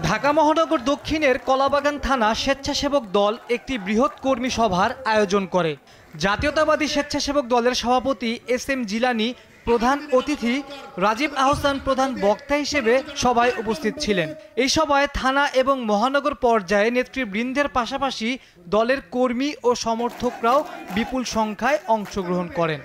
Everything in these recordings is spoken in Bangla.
ঢাকা মহানগর দক্ষিণের কলাবাগান থানা স্বেচ্ছাসেবক দল একটি বৃহৎ কর্মী সভার আয়োজন করে। জাতীয়তাবাদী স্বেচ্ছাসেবক দলের সভাপতি SM জিলানী প্রধান অতিথি, রাজীব আহসান প্রধান বক্তা হিসেবে সভায় উপস্থিত ছিলেন। এই সভায় থানা এবং মহানগর পর্যায়ে নেতৃবৃন্দের পাশাপাশি দলের কর্মী ও সমর্থকরাও বিপুল সংখ্যায় অংশগ্রহণ করেন।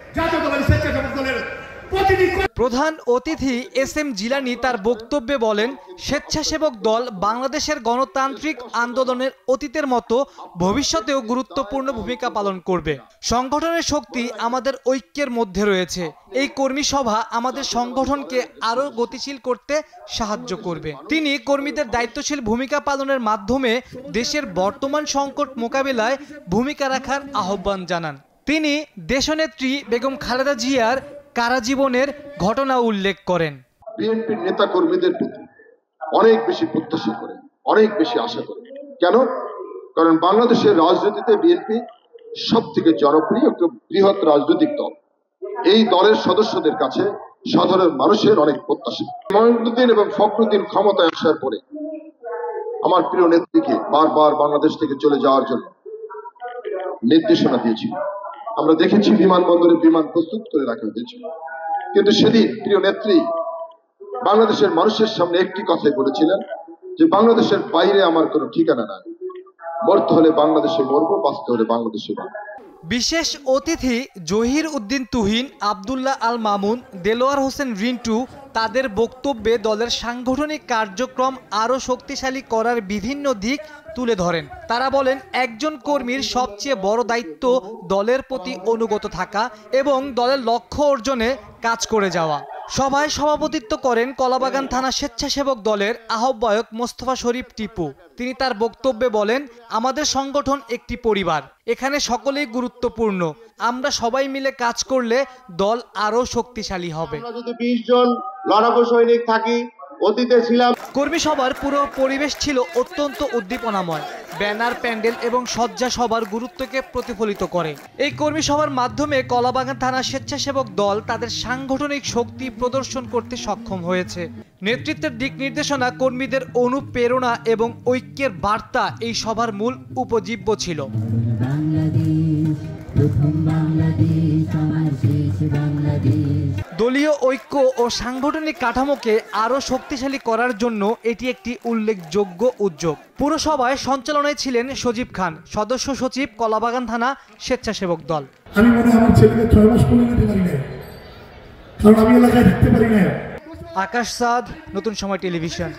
প্রধান অতিথি SM জিলানী তার বক্তব্যে বলেন, স্বেচ্ছাসেবক দল বাংলাদেশের গণতান্ত্রিক আন্দোলনের অতীতের মতো ভবিষ্যতেও গুরুত্বপূর্ণ ভূমিকা পালন করবে। সংগঠনের শক্তি আমাদের ঐক্যের মধ্যে রয়েছে। এই কর্মী সভা আমাদের সংগঠনকে আরও গতিশীল করতে সাহায্য করবে। তিনি কর্মীদের দায়িত্বশীল ভূমিকা পালনের মাধ্যমে দেশের বর্তমান সংকট মোকাবিলায় ভূমিকা রাখার আহ্বান জানান। তিনি দেশনেত্রী বেগম খালেদা জিয়ার কারাজীবনের ঘটনা উল্লেখ করেন। বিএনপির নেতা কর্মীদের প্রতি অনেক বেশি প্রত্যাশা করে, অনেক বেশি আশা করে। কেন? কারণ বাংলাদেশের রাজনীতিতে বিএনপি সব থেকে জনপ্রিয় একটা বৃহৎ রাজনৈতিক দল। এই দলের সদস্যদের কাছে সাধারণ মানুষের অনেক প্রত্যাশা। মঈনুদ্দিন এবং ফখরুদ্দিন ক্ষমতায় আসার পরে আমার প্রিয় নেত্রীকে বারবার বাংলাদেশ থেকে চলে যাওয়ার জন্য নির্দেশনা দিয়েছিল। আমরা দেখেছি বিমানবন্দরে বিমান প্রস্তুত করে রাখা হয়েছিল, কিন্তু সেদিন প্রিয় নেত্রী বাংলাদেশের মানুষের সামনে একটি কথাই বলেছিলেন যে বাংলাদেশের বাইরে আমার কোনো ঠিকানা নাই, মরতে হলে বাংলাদেশে মরবো, বাঁচতে হলে বাংলাদেশে বাঁচবো। বিশেষ অতিথি জহির উদ্দিন তুহিন, আব্দুল্লাহ আল মামুন, দেলোয়ার হোসেন রিন্টু তাদের বক্তব্যে দলের সাংগঠনিক কার্যক্রম আরও শক্তিশালী করার বিভিন্ন দিক তুলে ধরেন। তারা বলেন, একজন কর্মীর সবচেয়ে বড় দায়িত্ব দলের প্রতি অনুগত থাকা এবং দলের লক্ষ্য অর্জনে কাজ করে যাওয়া। সভায় সভাপতিত্ব করেন কলাবাগান থানা স্বেচ্ছাসেবক দলের আহ্বায়ক মোস্তফা শরীফ টিপু। তিনি তার বক্তব্যে বলেন, আমাদের সংগঠন একটি পরিবার, এখানে সকলেই গুরুত্বপূর্ণ। আমরা সবাই মিলে কাজ করলে দল আরও শক্তিশালী হবে। আমরা যদি 20 জন লড়াকু সৈনিক থাকি, অতীতে ছিলাম। কর্মী সভার পুরো পরিবেশ ছিল অত্যন্ত উদ্দীপনাময়। ব্যানার, প্যান্ডেল এবং সজ্জা সবার গুরুত্বকে প্রতিফলিত করে। এই কর্মী সভার মাধ্যমে কলাবাগান থানা স্বেচ্ছাসেবক দল তাদের সাংগঠনিক শক্তি প্রদর্শন করতে সক্ষম হয়েছে। নেতৃত্বের দিক নির্দেশনা, কর্মীদের অনুপ্রেরণা এবং ঐক্যের বার্তা এই সভার মূল উপজীব্য ছিল। দলীয় ঐক্য ও সাংগঠনিক কাঠামোকে আরও শক্তিশালী করার জন্য এটি একটি উল্লেখযোগ্য উদ্যোগ। পুরো সভায় সঞ্চালনায় ছিলেন সজীব খান, সদস্য সচিব, কলাবাগান থানা স্বেচ্ছাসেবক দল। আমি মনে হয় আমার ছেলেকে 6 মাস করে নিতে পারি না, কারণ আমি এলাকায় থাকতে পারি না। আকাশ সাদ, নতুন সময় টেলিভিশন।